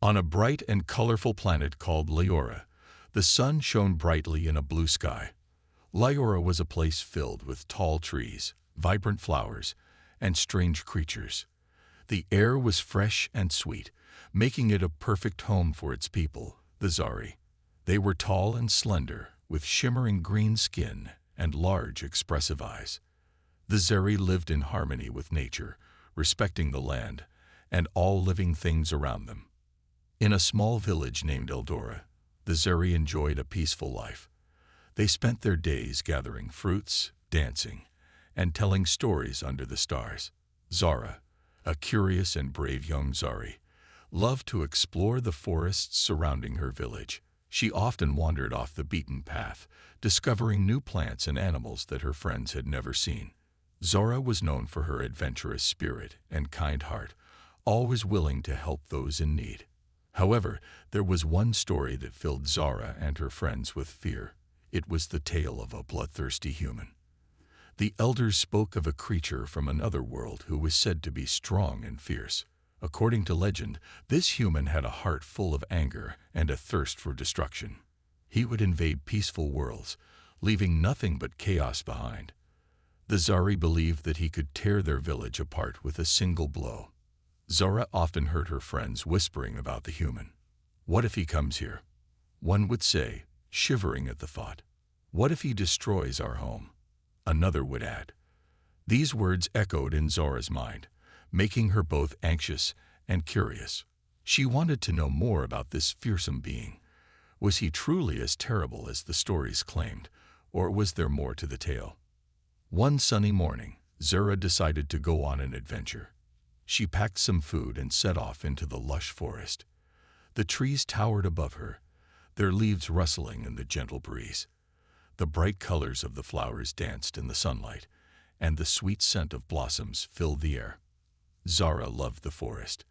On a bright and colorful planet called Leora, the sun shone brightly in a blue sky. Leora was a place filled with tall trees, vibrant flowers, and strange creatures. The air was fresh and sweet, making it a perfect home for its people, the Zari. They were tall and slender, with shimmering green skin and large, expressive eyes. The Zari lived in harmony with nature, respecting the land and all living things around them. In a small village named Eldora, the Zari enjoyed a peaceful life. They spent their days gathering fruits, dancing, and telling stories under the stars. Zara, a curious and brave young Zari, loved to explore the forests surrounding her village. She often wandered off the beaten path, discovering new plants and animals that her friends had never seen. Zara was known for her adventurous spirit and kind heart, always willing to help those in need. However, there was one story that filled Zara and her friends with fear. It was the tale of a bloodthirsty human. The elders spoke of a creature from another world who was said to be strong and fierce. According to legend, this human had a heart full of anger and a thirst for destruction. He would invade peaceful worlds, leaving nothing but chaos behind. The Zari believed that he could tear their village apart with a single blow. Zara often heard her friends whispering about the human. "What if he comes here?" one would say, shivering at the thought. "What if he destroys our home?" another would add. These words echoed in Zara's mind, making her both anxious and curious. She wanted to know more about this fearsome being. Was he truly as terrible as the stories claimed, or was there more to the tale? One sunny morning, Zara decided to go on an adventure. She packed some food and set off into the lush forest. The trees towered above her, their leaves rustling in the gentle breeze. The bright colors of the flowers danced in the sunlight, and the sweet scent of blossoms filled the air. Zara loved the forest.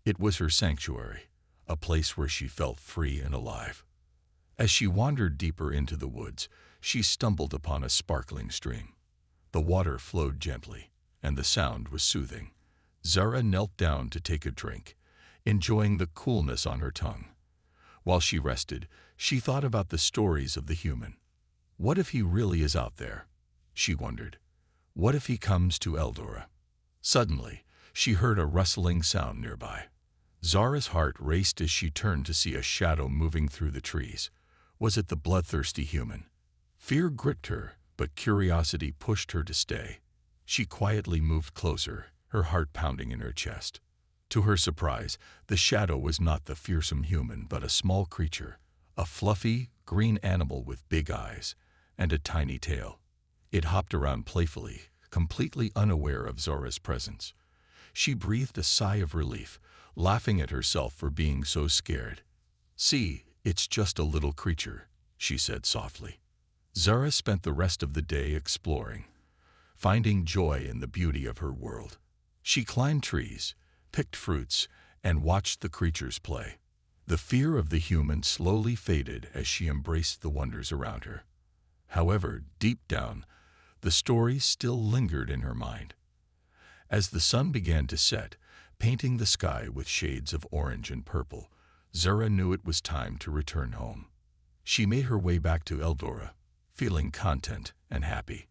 It was her sanctuary, a place where she felt free and alive. As she wandered deeper into the woods, she stumbled upon a sparkling stream. The water flowed gently, and the sound was soothing. Zara knelt down to take a drink, enjoying the coolness on her tongue. While she rested, she thought about the stories of the human. What if he really is out there? She wondered. What if he comes to Eldora? Suddenly, she heard a rustling sound nearby. Zara's heart raced as she turned to see a shadow moving through the trees. Was it the bloodthirsty human? Fear gripped her, but curiosity pushed her to stay. She quietly moved closer, her heart pounding in her chest. To her surprise, the shadow was not the fearsome human, but a small creature, a fluffy, green animal with big eyes and a tiny tail. It hopped around playfully, completely unaware of Zara's presence. She breathed a sigh of relief, laughing at herself for being so scared. "See, it's just a little creature," she said softly. Zara spent the rest of the day exploring, finding joy in the beauty of her world. She climbed trees, picked fruits, and watched the creatures play. The fear of the human slowly faded as she embraced the wonders around her. However, deep down, the stories still lingered in her mind. As the sun began to set, painting the sky with shades of orange and purple, Zara knew it was time to return home. She made her way back to Eldora, feeling content and happy.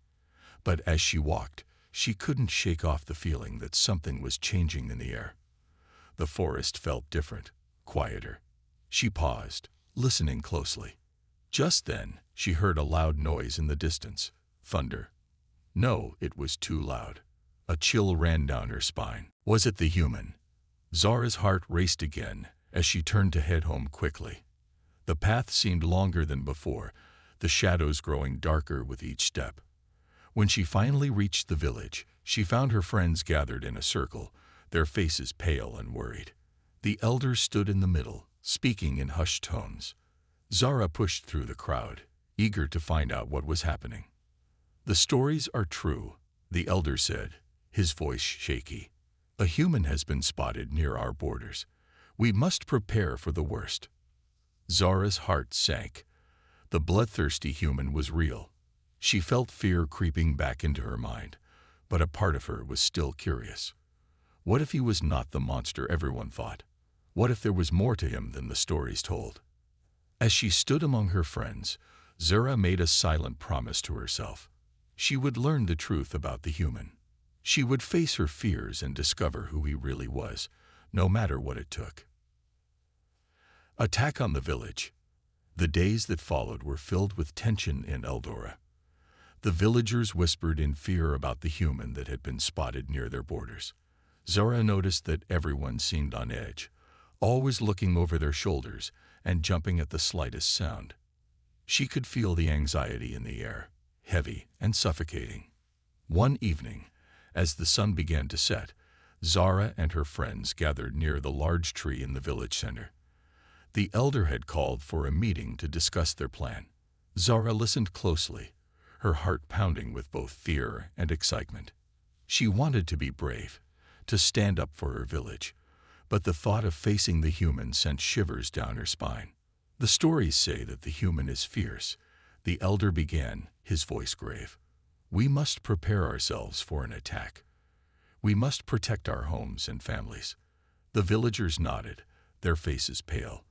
But as she walked, she couldn't shake off the feeling that something was changing in the air. The forest felt different, quieter. She paused, listening closely. Just then, she heard a loud noise in the distance. Thunder. No, it was too loud. A chill ran down her spine. Was it the human? Zara's heart raced again as she turned to head home quickly. The path seemed longer than before, the shadows growing darker with each step. When she finally reached the village, she found her friends gathered in a circle, their faces pale and worried. The elders stood in the middle, speaking in hushed tones. Zara pushed through the crowd, eager to find out what was happening. "The stories are true," the elder said, his voice shaky. "A human has been spotted near our borders. We must prepare for the worst." Zara's heart sank. The bloodthirsty human was real. She felt fear creeping back into her mind, but a part of her was still curious. What if he was not the monster everyone thought? What if there was more to him than the stories told? As she stood among her friends, Zura made a silent promise to herself. She would learn the truth about the human. She would face her fears and discover who he really was, no matter what it took. Attack on the village. The days that followed were filled with tension in Eldora. The villagers whispered in fear about the human that had been spotted near their borders. Zura noticed that everyone seemed on edge, always looking over their shoulders and jumping at the slightest sound. She could feel the anxiety in the air, heavy and suffocating. One evening, as the sun began to set, Zara and her friends gathered near the large tree in the village center. The elder had called for a meeting to discuss their plan. Zara listened closely, her heart pounding with both fear and excitement. She wanted to be brave, to stand up for her village, but the thought of facing the human sent shivers down her spine. The stories say that the human is fierce. The elder began, his voice grave. We must prepare ourselves for an attack. We must protect our homes and families. The villagers nodded, their faces pale.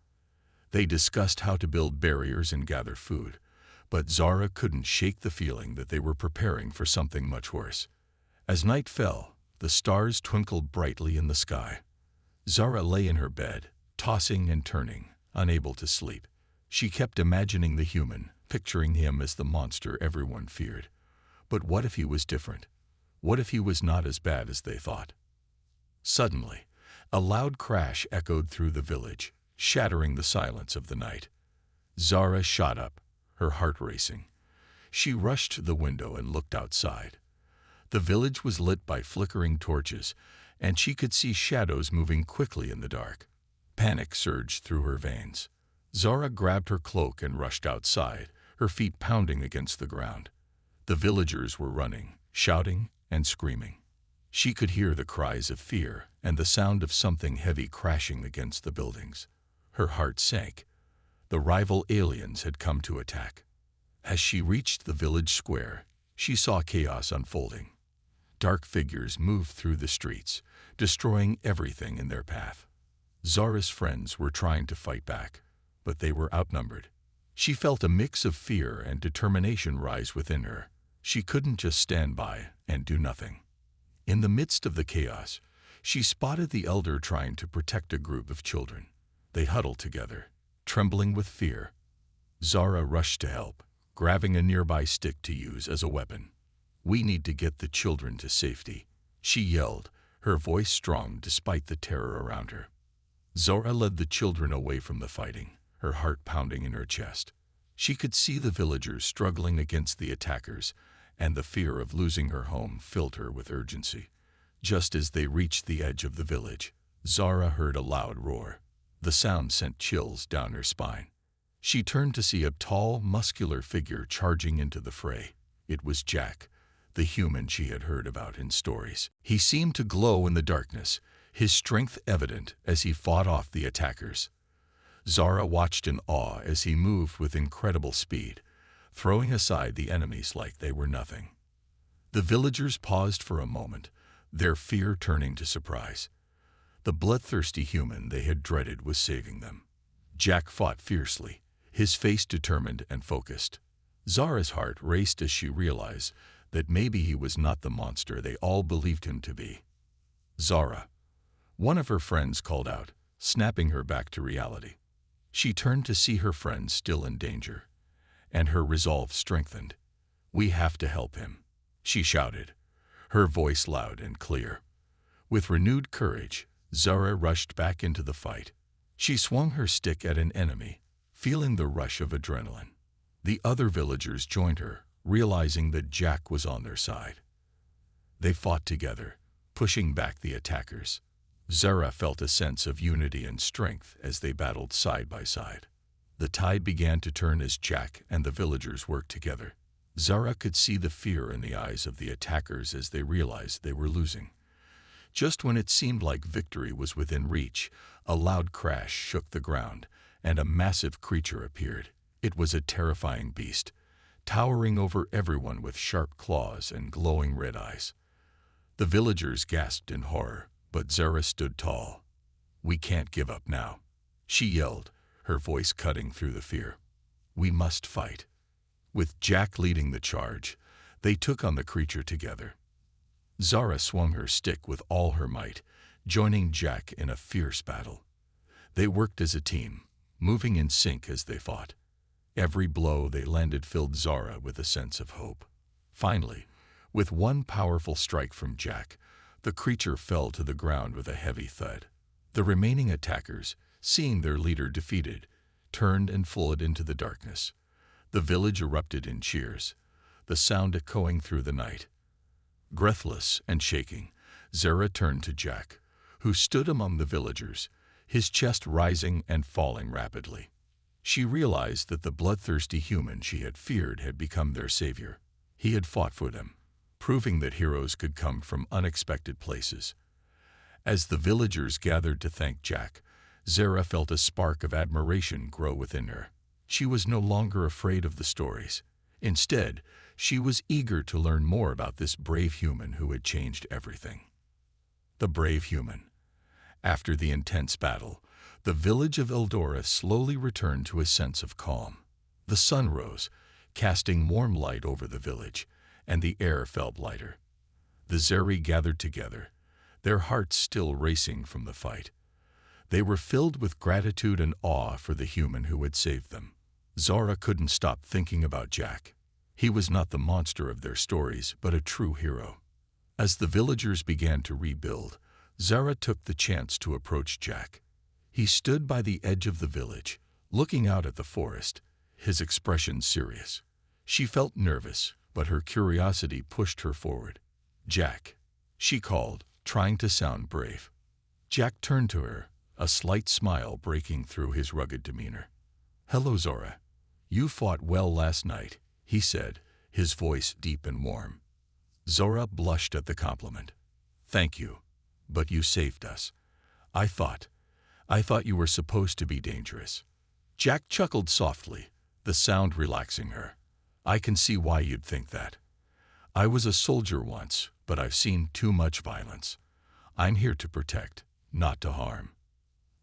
They discussed how to build barriers and gather food, but Zara couldn't shake the feeling that they were preparing for something much worse. As night fell, the stars twinkled brightly in the sky. Zara lay in her bed, tossing and turning, unable to sleep. She kept imagining the human, picturing him as the monster everyone feared. But what if he was different? What if he was not as bad as they thought? Suddenly, a loud crash echoed through the village, shattering the silence of the night. Zara shot up, her heart racing. She rushed to the window and looked outside. The village was lit by flickering torches, and she could see shadows moving quickly in the dark. Panic surged through her veins. Zara grabbed her cloak and rushed outside, her feet pounding against the ground. The villagers were running, shouting and screaming. She could hear the cries of fear and the sound of something heavy crashing against the buildings. Her heart sank. The rival aliens had come to attack. As she reached the village square, she saw chaos unfolding. Dark figures moved through the streets, destroying everything in their path. Zara's friends were trying to fight back, but they were outnumbered. She felt a mix of fear and determination rise within her. She couldn't just stand by and do nothing. In the midst of the chaos, she spotted the elder trying to protect a group of children. They huddled together, trembling with fear. Zara rushed to help, grabbing a nearby stick to use as a weapon. We need to get the children to safety, she yelled, her voice strong despite the terror around her. Zara led the children away from the fighting, her heart pounding in her chest. She could see the villagers struggling against the attackers, and the fear of losing her home filled her with urgency. Just as they reached the edge of the village, Zara heard a loud roar. The sound sent chills down her spine. She turned to see a tall, muscular figure charging into the fray. It was Jack, the human she had heard about in stories. He seemed to glow in the darkness, his strength evident as he fought off the attackers. Zara watched in awe as he moved with incredible speed, throwing aside the enemies like they were nothing. The villagers paused for a moment, their fear turning to surprise. The bloodthirsty human they had dreaded was saving them. Jack fought fiercely, his face determined and focused. Zara's heart raced as she realized that maybe he was not the monster they all believed him to be. Zara, one of her friends called out, snapping her back to reality. She turned to see her friend still in danger, and her resolve strengthened. We have to help him, she shouted, her voice loud and clear. With renewed courage, Zara rushed back into the fight. She swung her stick at an enemy, feeling the rush of adrenaline. The other villagers joined her, realizing that Jack was on their side. They fought together, pushing back the attackers. Zara felt a sense of unity and strength as they battled side by side. The tide began to turn as Jack and the villagers worked together. Zara could see the fear in the eyes of the attackers as they realized they were losing. Just when it seemed like victory was within reach, a loud crash shook the ground, and a massive creature appeared. It was a terrifying beast, towering over everyone with sharp claws and glowing red eyes. The villagers gasped in horror, but Zara stood tall. "We can't give up now," she yelled, her voice cutting through the fear. "We must fight." With Jack leading the charge, they took on the creature together. Zara swung her stick with all her might, joining Jack in a fierce battle. They worked as a team, moving in sync as they fought. Every blow they landed filled Zara with a sense of hope. Finally, with one powerful strike from Jack, the creature fell to the ground with a heavy thud. The remaining attackers, seeing their leader defeated, turned and fled into the darkness. The village erupted in cheers, the sound echoing through the night. Breathless and shaking, Zara turned to Jack, who stood among the villagers, his chest rising and falling rapidly. She realized that the bloodthirsty human she had feared had become their savior. He had fought for them, proving that heroes could come from unexpected places. As the villagers gathered to thank Jack, Zara felt a spark of admiration grow within her. She was no longer afraid of the stories. Instead, she was eager to learn more about this brave human who had changed everything. The brave human. After the intense battle, the village of Eldora slowly returned to a sense of calm. The sun rose, casting warm light over the village, and the air felt lighter. The Zeri gathered together, their hearts still racing from the fight. They were filled with gratitude and awe for the human who had saved them. Zara couldn't stop thinking about Jack. He was not the monster of their stories, but a true hero. As the villagers began to rebuild, Zara took the chance to approach Jack. He stood by the edge of the village, looking out at the forest, his expression serious. She felt nervous, but her curiosity pushed her forward. "Jack," she called, trying to sound brave. Jack turned to her, a slight smile breaking through his rugged demeanor. "Hello, Zara. You fought well last night," he said, his voice deep and warm. Zora blushed at the compliment. "Thank you, but you saved us. I thought you were supposed to be dangerous." Jack chuckled softly, the sound relaxing her. "I can see why you'd think that. I was a soldier once, but I've seen too much violence. I'm here to protect, not to harm."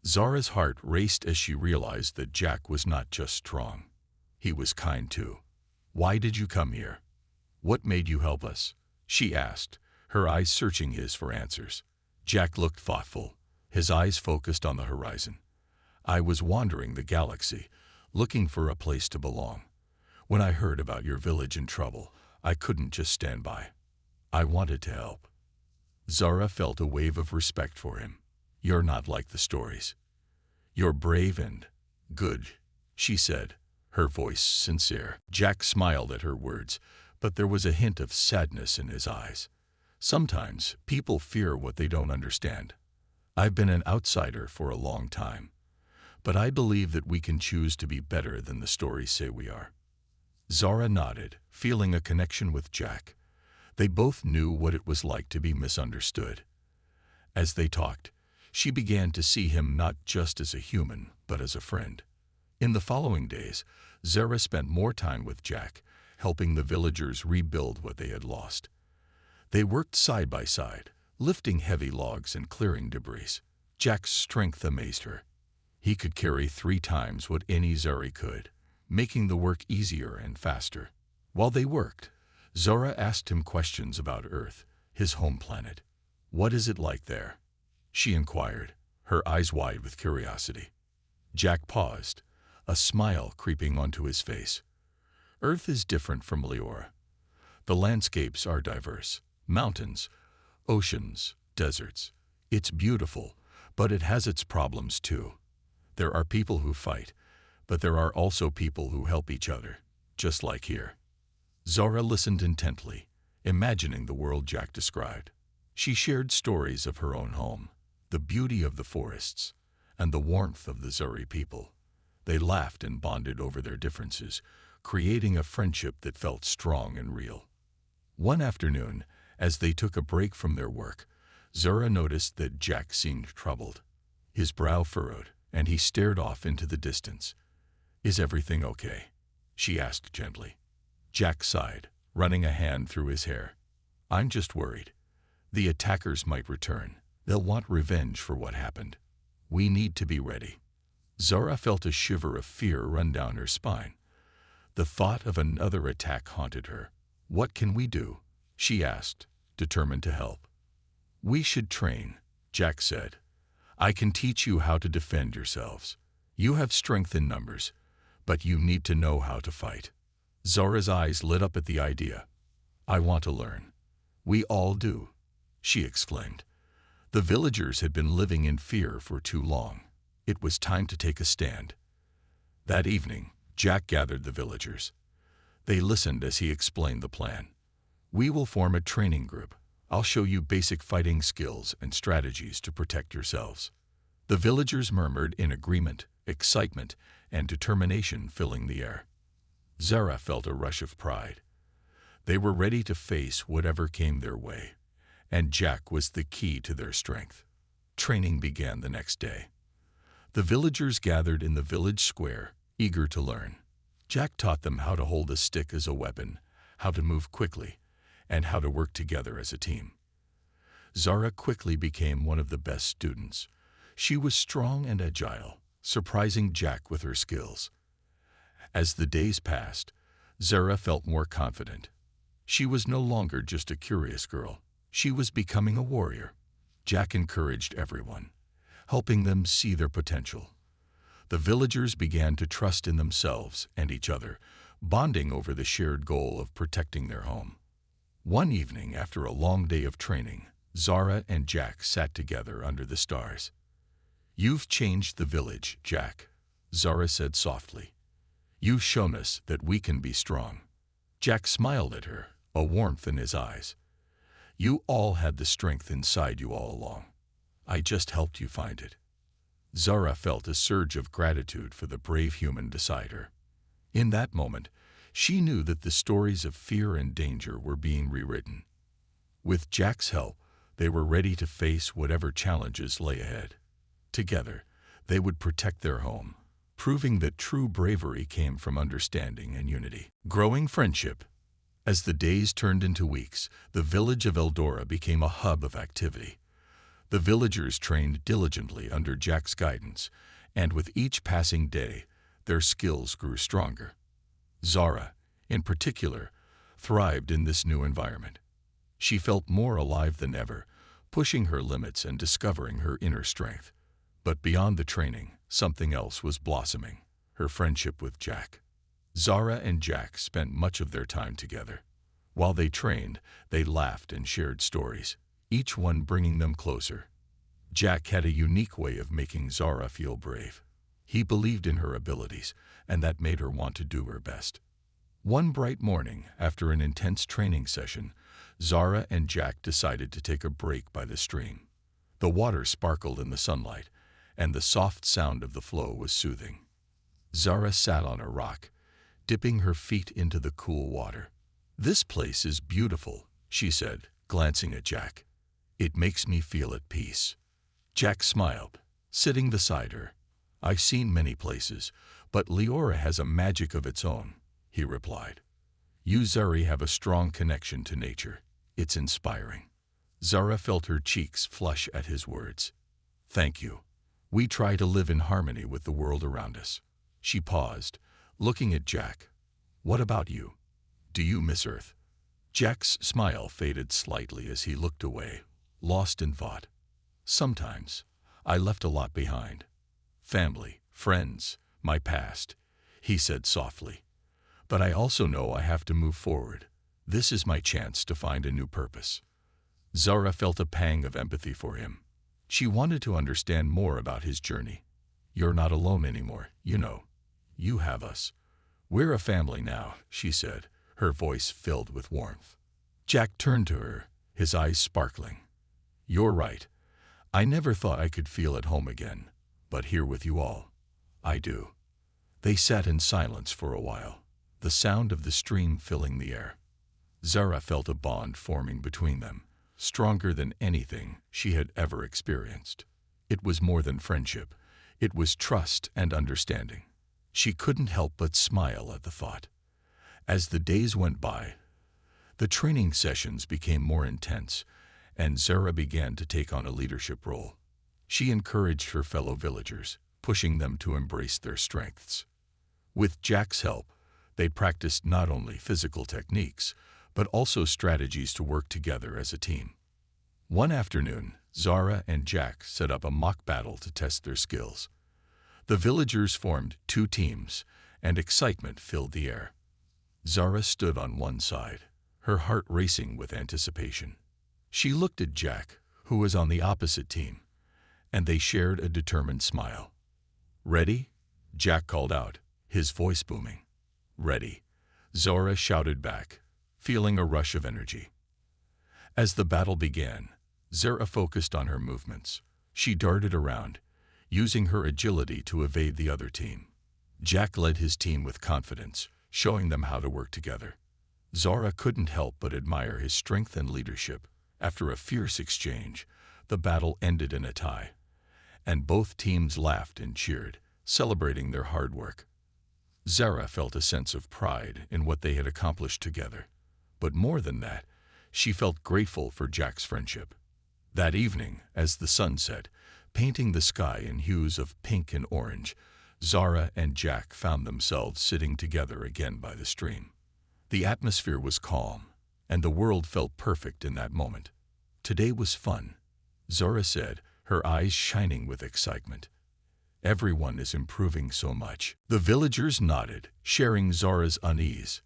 Zara's heart raced as she realized that Jack was not just strong. He was kind too. "Why did you come here? What made you help us?" she asked, her eyes searching his for answers. Jack looked thoughtful, his eyes focused on the horizon. "I was wandering the galaxy, looking for a place to belong. When I heard about your village in trouble, I couldn't just stand by. I wanted to help." Zara felt a wave of respect for him. "You're not like the stories. You're brave and good," she said, her voice sincere. Jack smiled at her words, but there was a hint of sadness in his eyes. "Sometimes people fear what they don't understand. I've been an outsider for a long time, but I believe that we can choose to be better than the stories say we are." Zara nodded, feeling a connection with Jack. They both knew what it was like to be misunderstood. As they talked, she began to see him not just as a human, but as a friend. In the following days, Zara spent more time with Jack, helping the villagers rebuild what they had lost. They worked side by side, lifting heavy logs and clearing debris. Jack's strength amazed her. He could carry 3 times what any Zeri could, making the work easier and faster. While they worked, Zora asked him questions about Earth, his home planet. "What is it like there?" she inquired, her eyes wide with curiosity. Jack paused, a smile creeping onto his face. "Earth is different from Leora. The landscapes are diverse. Mountains, oceans, deserts. It's beautiful, but it has its problems too. There are people who fight, but there are also people who help each other, just like here." Zora listened intently, imagining the world Jack described. She shared stories of her own home, the beauty of the forests, and the warmth of the Zuri people. They laughed and bonded over their differences, creating a friendship that felt strong and real. One afternoon, as they took a break from their work, Zora noticed that Jack seemed troubled. His brow furrowed, and he stared off into the distance. "Is everything okay?" she asked gently. Jack sighed, running a hand through his hair. "I'm just worried. The attackers might return. They'll want revenge for what happened. We need to be ready. Zara felt a shiver of fear run down her spine. The thought of another attack haunted her. What can we do? She asked, determined to help. We should train, Jack said. I can teach you how to defend yourselves. You have strength in numbers, but you need to know how to fight. Zara's eyes lit up at the idea. I want to learn. We all do, she exclaimed. The villagers had been living in fear for too long. It was time to take a stand. That evening, Jack gathered the villagers. They listened as he explained the plan. We will form a training group. I'll show you basic fighting skills and strategies to protect yourselves. The villagers murmured in agreement, excitement and determination filling the air. Zara felt a rush of pride. They were ready to face whatever came their way, and Jack was the key to their strength. Training began the next day. The villagers gathered in the village square, eager to learn. Jack taught them how to hold a stick as a weapon, how to move quickly, and how to work together as a team. Zara quickly became one of the best students. She was strong and agile, surprising Jack with her skills. As the days passed, Zara felt more confident. She was no longer just a curious girl. She was becoming a warrior. Jack encouraged everyone, helping them see their potential. The villagers began to trust in themselves and each other, bonding over the shared goal of protecting their home. One evening, after a long day of training, Zara and Jack sat together under the stars. You've changed the village, Jack, Zara said softly. You've shown us that we can be strong. Jack smiled at her, a warmth in his eyes. You all had the strength inside you all along. I just helped you find it. Zara felt a surge of gratitude for the brave human beside her. In that moment, she knew that the stories of fear and danger were being rewritten. With Jack's help, they were ready to face whatever challenges lay ahead. Together, they would protect their home, proving that true bravery came from understanding and unity. Growing friendship. As the days turned into weeks, the village of Eldora became a hub of activity. The villagers trained diligently under Jack's guidance, and with each passing day, their skills grew stronger. Zara, in particular, thrived in this new environment. She felt more alive than ever, pushing her limits and discovering her inner strength. But beyond the training, something else was blossoming: her friendship with Jack. Zara and Jack spent much of their time together. While they trained, they laughed and shared stories, each one bringing them closer. Jack had a unique way of making Zara feel brave. He believed in her abilities, and that made her want to do her best. One bright morning, after an intense training session, Zara and Jack decided to take a break by the stream. The water sparkled in the sunlight, and the soft sound of the flow was soothing. Zara sat on a rock, dipping her feet into the cool water. This place is beautiful, she said, glancing at Jack. It makes me feel at peace. Jack smiled, sitting beside her. I've seen many places, but Leora has a magic of its own, he replied. You, Zari, have a strong connection to nature. It's inspiring. Zara felt her cheeks flush at his words. Thank you. We try to live in harmony with the world around us. She paused, looking at Jack. What about you? Do you miss Earth? Jack's smile faded slightly as he looked away, lost in thought. Sometimes, I left a lot behind. Family, friends, my past, he said softly. But I also know I have to move forward. This is my chance to find a new purpose. Zara felt a pang of empathy for him. She wanted to understand more about his journey. You're not alone anymore, you know. You have us. We're a family now, she said, her voice filled with warmth. Jack turned to her, his eyes sparkling. You're right. I never thought I could feel at home again, but here with you all, I do. They sat in silence for a while, the sound of the stream filling the air. Zara felt a bond forming between them, stronger than anything she had ever experienced. It was more than friendship. It was trust and understanding. She couldn't help but smile at the thought. As the days went by, the training sessions became more intense, and Zara began to take on a leadership role. She encouraged her fellow villagers, pushing them to embrace their strengths. With Jack's help, they practiced not only physical techniques, but also strategies to work together as a team. One afternoon, Zara and Jack set up a mock battle to test their skills. The villagers formed 2 teams, and excitement filled the air. Zara stood on one side, her heart racing with anticipation. She looked at Jack, who was on the opposite team, and they shared a determined smile. "Ready?" Jack called out, his voice booming. "Ready," Zara shouted back, feeling a rush of energy. As the battle began, Zara focused on her movements. She darted around, using her agility to evade the other team. Jack led his team with confidence, showing them how to work together. Zara couldn't help but admire his strength and leadership. After a fierce exchange, the battle ended in a tie, and both teams laughed and cheered, celebrating their hard work. Zara felt a sense of pride in what they had accomplished together, but more than that, she felt grateful for Jack's friendship. That evening, as the sun set, painting the sky in hues of pink and orange, Zara and Jack found themselves sitting together again by the stream. The atmosphere was calm, and the world felt perfect in that moment. "Today was fun," Zara said, her eyes shining with excitement. "Everyone is improving so much." The villagers nodded, sharing Zara's unease.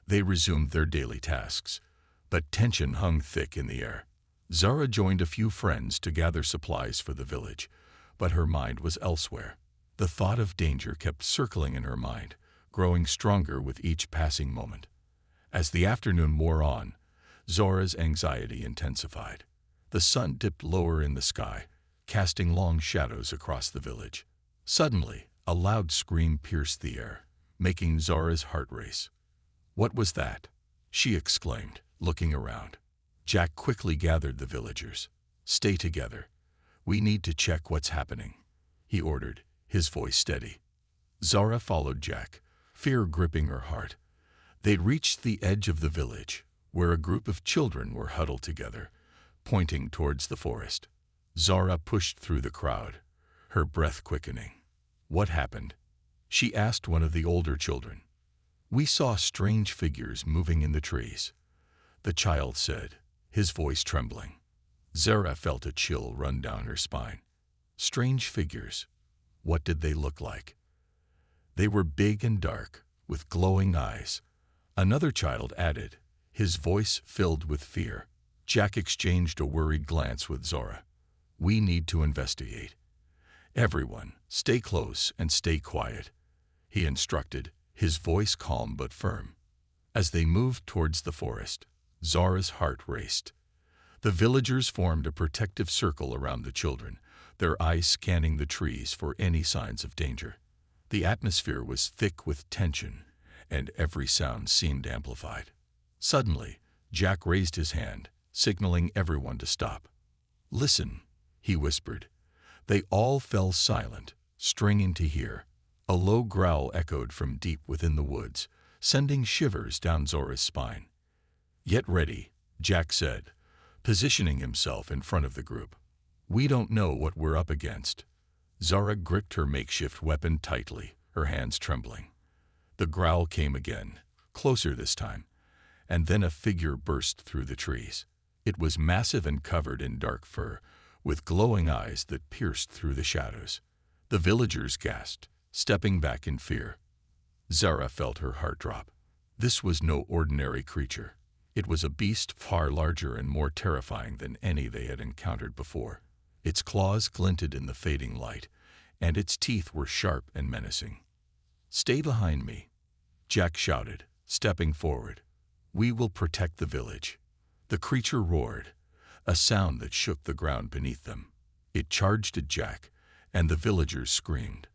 They resumed their daily tasks, but tension hung thick in the air. Zara joined a few friends to gather supplies for the village, but her mind was elsewhere. The thought of danger kept circling in her mind, growing stronger with each passing moment. As the afternoon wore on, Zara's anxiety intensified. The sun dipped lower in the sky, casting long shadows across the village. Suddenly, a loud scream pierced the air, making Zara's heart race. "What was that?" she exclaimed, looking around. Jack quickly gathered the villagers. "Stay together. We need to check what's happening," he ordered, his voice steady. Zara followed Jack, fear gripping her heart. They reached the edge of the village, where a group of children were huddled together, pointing towards the forest. Zara pushed through the crowd, her breath quickening. "What happened?" she asked one of the older children. "We saw strange figures moving in the trees," the child said, his voice trembling. Zara felt a chill run down her spine. Strange figures. What did they look like? "They were big and dark, with glowing eyes," another child added, his voice filled with fear. Jack exchanged a worried glance with Zara. "We need to investigate. Everyone, stay close and stay quiet," he instructed, his voice calm but firm. As they moved towards the forest, Zara's heart raced. The villagers formed a protective circle around the children, their eyes scanning the trees for any signs of danger. The atmosphere was thick with tension, and every sound seemed amplified. Suddenly, Jack raised his hand, signaling everyone to stop. "Listen," he whispered. They all fell silent, straining to hear. A low growl echoed from deep within the woods, sending shivers down Zara's spine. "Get ready," Jack said, positioning himself in front of the group. "We don't know what we're up against." Zara gripped her makeshift weapon tightly, her hands trembling. The growl came again, closer this time, and then a figure burst through the trees. It was massive and covered in dark fur, with glowing eyes that pierced through the shadows. The villagers gasped, stepping back in fear. Zara felt her heart drop. This was no ordinary creature. It was a beast far larger and more terrifying than any they had encountered before. Its claws glinted in the fading light, and its teeth were sharp and menacing. "Stay behind me," Jack shouted, stepping forward. "We will protect the village." The creature roared, a sound that shook the ground beneath them. It charged at Jack, and the villagers screamed.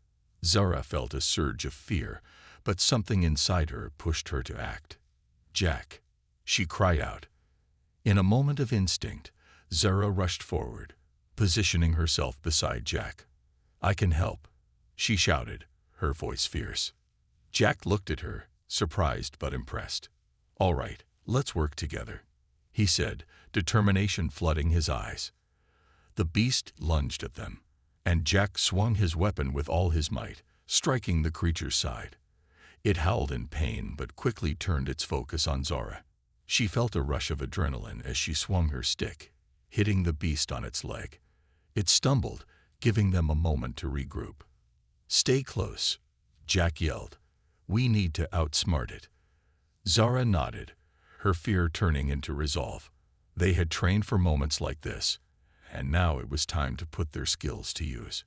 Zara felt a surge of fear, but something inside her pushed her to act. "Jack!" she cried out. In a moment of instinct, Zara rushed forward, positioning herself beside Jack. "I can help," she shouted, her voice fierce. Jack looked at her, surprised but impressed. "All right, let's work together," he said, determination flooding his eyes. The beast lunged at them, and Jack swung his weapon with all his might, striking the creature's side. It howled in pain but quickly turned its focus on Zara. She felt a rush of adrenaline as she swung her stick, hitting the beast on its leg. It stumbled, giving them a moment to regroup. "Stay close," Jack yelled. "We need to outsmart it." Zara nodded, her fear turning into resolve. They had trained for moments like this, and now it was time to put their skills to use.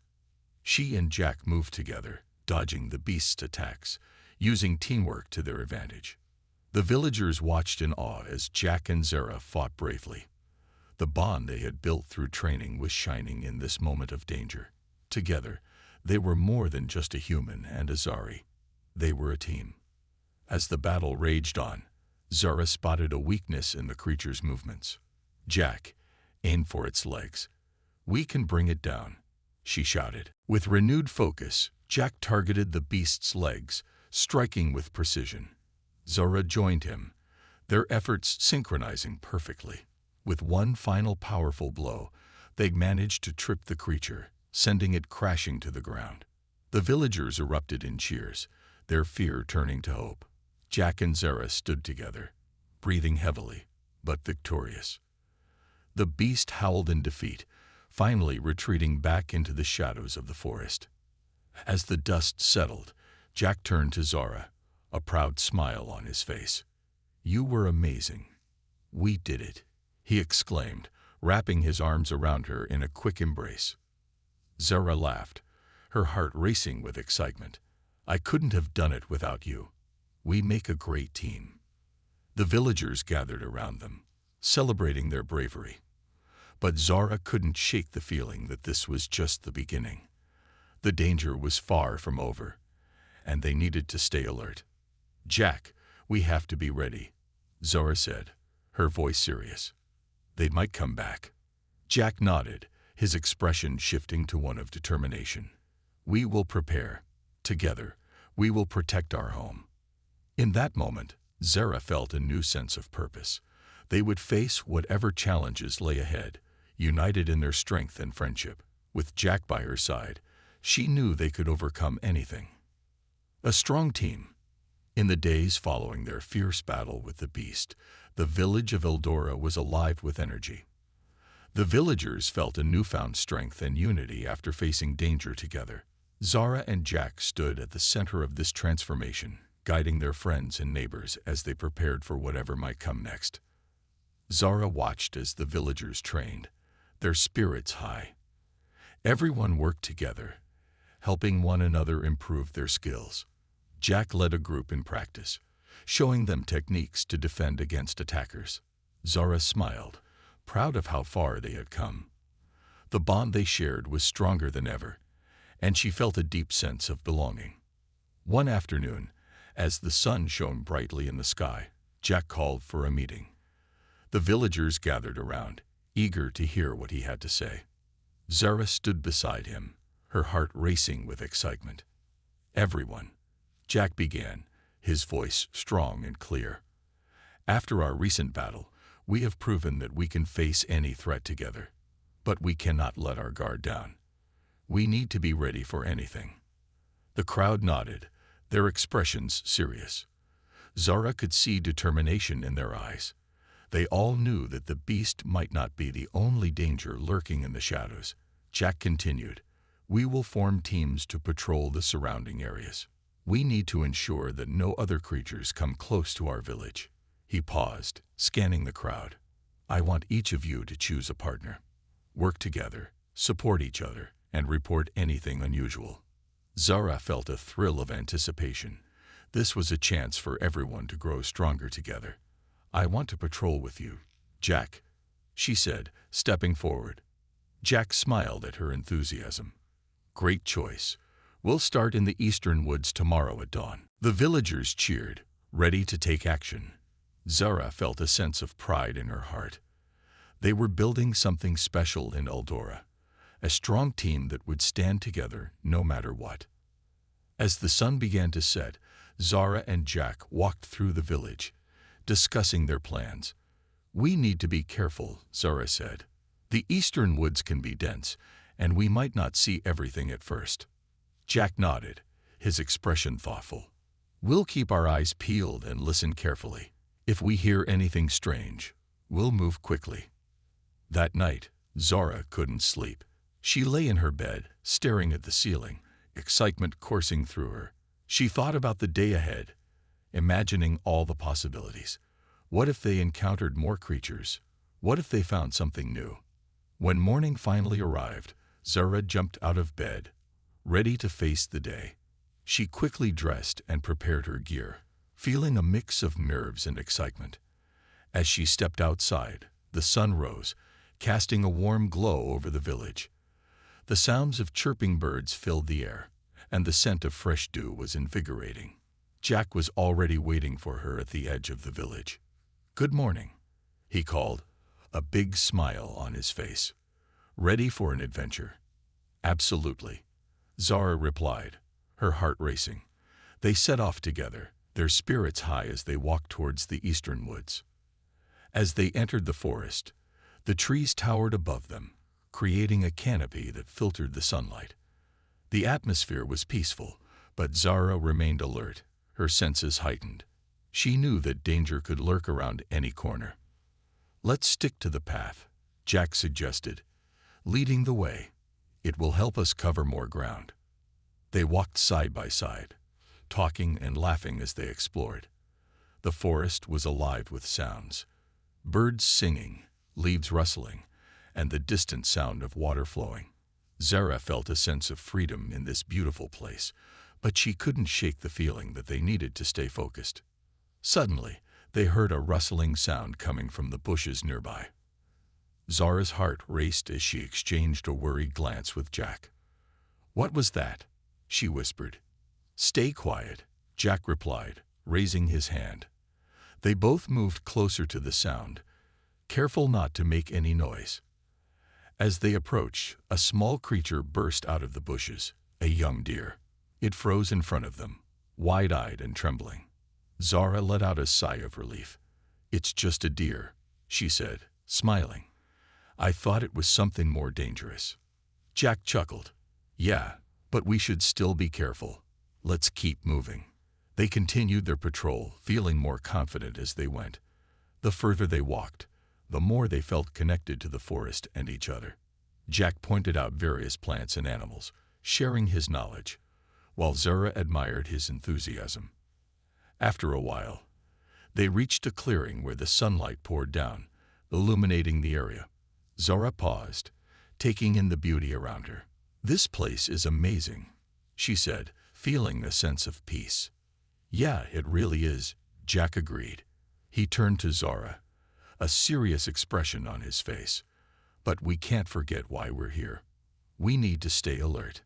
She and Jack moved together, dodging the beast's attacks, using teamwork to their advantage. The villagers watched in awe as Jack and Zara fought bravely. The bond they had built through training was shining in this moment of danger. Together, they were more than just a human and a Zari. They were a team. As the battle raged on, Zara spotted a weakness in the creature's movements. "Jack, aim for its legs. We can bring it down," she shouted. With renewed focus, Jack targeted the beast's legs, striking with precision. Zara joined him, their efforts synchronizing perfectly. With one final powerful blow, they managed to trip the creature, sending it crashing to the ground. The villagers erupted in cheers, their fear turning to hope. Jack and Zara stood together, breathing heavily, but victorious. The beast howled in defeat, finally retreating back into the shadows of the forest. As the dust settled, Jack turned to Zara, a proud smile on his face. "You were amazing. We did it," he exclaimed, wrapping his arms around her in a quick embrace. Zara laughed, her heart racing with excitement. "I couldn't have done it without you. We make a great team." The villagers gathered around them, celebrating their bravery. But Zara couldn't shake the feeling that this was just the beginning. The danger was far from over, and they needed to stay alert. "Jack, we have to be ready," Zara said, her voice serious. "They might come back." Jack nodded, his expression shifting to one of determination. "We will prepare. Together, we will protect our home." In that moment, Zara felt a new sense of purpose. They would face whatever challenges lay ahead, united in their strength and friendship. With Jack by her side, she knew they could overcome anything. A strong team. In the days following their fierce battle with the beast, the village of Eldora was alive with energy. The villagers felt a newfound strength and unity after facing danger together. Zara and Jack stood at the center of this transformation, guiding their friends and neighbors as they prepared for whatever might come next. Zara watched as the villagers trained, their spirits high. Everyone worked together, helping one another improve their skills. Jack led a group in practice, showing them techniques to defend against attackers. Zara smiled, proud of how far they had come. The bond they shared was stronger than ever, and she felt a deep sense of belonging. One afternoon, as the sun shone brightly in the sky, Jack called for a meeting. The villagers gathered around, eager to hear what he had to say. Zara stood beside him, her heart racing with excitement. "Everyone," Jack began, his voice strong and clear. "After our recent battle, we have proven that we can face any threat together. But we cannot let our guard down. We need to be ready for anything." The crowd nodded, their expressions serious. Zara could see determination in their eyes. They all knew that the beast might not be the only danger lurking in the shadows. Jack continued, "We will form teams to patrol the surrounding areas. We need to ensure that no other creatures come close to our village." He paused, scanning the crowd. "I want each of you to choose a partner. Work together, support each other, and report anything unusual." Zara felt a thrill of anticipation. This was a chance for everyone to grow stronger together. "I want to patrol with you, Jack," she said, stepping forward. Jack smiled at her enthusiasm. "Great choice. We'll start in the eastern woods tomorrow at dawn." The villagers cheered, ready to take action. Zara felt a sense of pride in her heart. They were building something special in Eldora, a strong team that would stand together no matter what. As the sun began to set, Zara and Jack walked through the village, discussing their plans. "We need to be careful," Zara said. "The eastern woods can be dense, and we might not see everything at first. Jack nodded, his expression thoughtful. We'll keep our eyes peeled and listen carefully. If we hear anything strange, we'll move quickly. That night, Zara couldn't sleep. She lay in her bed, staring at the ceiling, excitement coursing through her. She thought about the day ahead, imagining all the possibilities. What if they encountered more creatures? What if they found something new? When morning finally arrived, Zara jumped out of bed, ready to face the day. She quickly dressed and prepared her gear, feeling a mix of nerves and excitement. As she stepped outside, the sun rose, casting a warm glow over the village. The sounds of chirping birds filled the air, and the scent of fresh dew was invigorating. Jack was already waiting for her at the edge of the village. "Good morning," he called, a big smile on his face. "Ready for an adventure?" "Absolutely," Zara replied, her heart racing. They set off together, their spirits high as they walked towards the eastern woods. As they entered the forest, the trees towered above them, creating a canopy that filtered the sunlight. The atmosphere was peaceful, but Zara remained alert, her senses heightened. She knew that danger could lurk around any corner. "Let's stick to the path," Jack suggested, leading the way. "It will help us cover more ground." They walked side by side, talking and laughing as they explored. The forest was alive with sounds. Birds singing, leaves rustling, and the distant sound of water flowing. Zara felt a sense of freedom in this beautiful place, but she couldn't shake the feeling that they needed to stay focused. Suddenly, they heard a rustling sound coming from the bushes nearby. Zara's heart raced as she exchanged a worried glance with Jack. "What was that?" she whispered. "Stay quiet," Jack replied, raising his hand. They both moved closer to the sound, careful not to make any noise. As they approached, a small creature burst out of the bushes, a young deer. It froze in front of them, wide-eyed and trembling. Zara let out a sigh of relief. "It's just a deer," she said, smiling. "I thought it was something more dangerous." Jack chuckled. "Yeah, but we should still be careful. Let's keep moving." They continued their patrol, feeling more confident as they went. The further they walked, the more they felt connected to the forest and each other. Jack pointed out various plants and animals, sharing his knowledge, while Zara admired his enthusiasm. After a while, they reached a clearing where the sunlight poured down, illuminating the area. Zara paused, taking in the beauty around her. "This place is amazing," she said, feeling a sense of peace. "Yeah, it really is," Jack agreed. He turned to Zara, a serious expression on his face. "But we can't forget why we're here. We need to stay alert."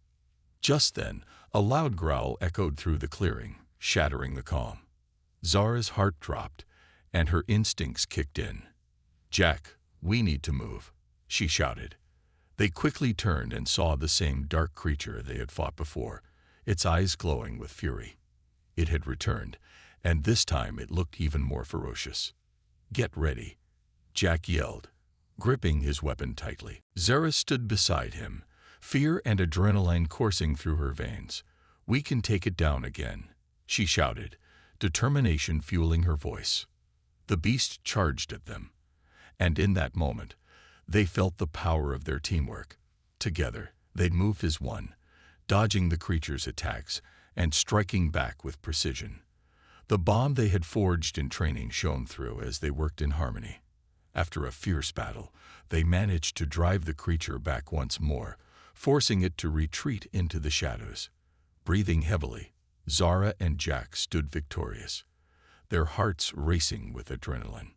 Just then, a loud growl echoed through the clearing, shattering the calm. Zara's heart dropped, and her instincts kicked in. "Jack, we need to move," she shouted. They quickly turned and saw the same dark creature they had fought before, its eyes glowing with fury. It had returned, and this time it looked even more ferocious. "Get ready," Jack yelled, gripping his weapon tightly. Zara stood beside him, fear and adrenaline coursing through her veins. "We can take it down again," she shouted, determination fueling her voice. The beast charged at them, and in that moment, they felt the power of their teamwork. Together, they'd move as one, dodging the creature's attacks and striking back with precision. The bond they had forged in training shone through as they worked in harmony. After a fierce battle, they managed to drive the creature back once more, forcing it to retreat into the shadows. Breathing heavily, Zara and Jack stood victorious, their hearts racing with adrenaline.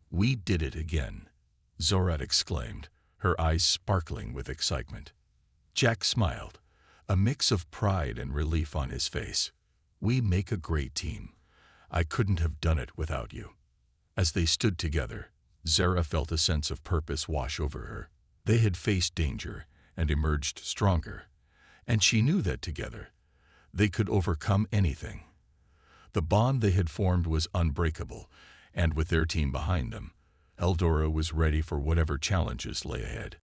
"We did it again," Zara exclaimed, her eyes sparkling with excitement. Jack smiled, a mix of pride and relief on his face. "We make a great team. I couldn't have done it without you." As they stood together, Zara felt a sense of purpose wash over her. They had faced danger and emerged stronger, and she knew that together, they could overcome anything. The bond they had formed was unbreakable, and with their team behind them, Eldora was ready for whatever challenges lay ahead.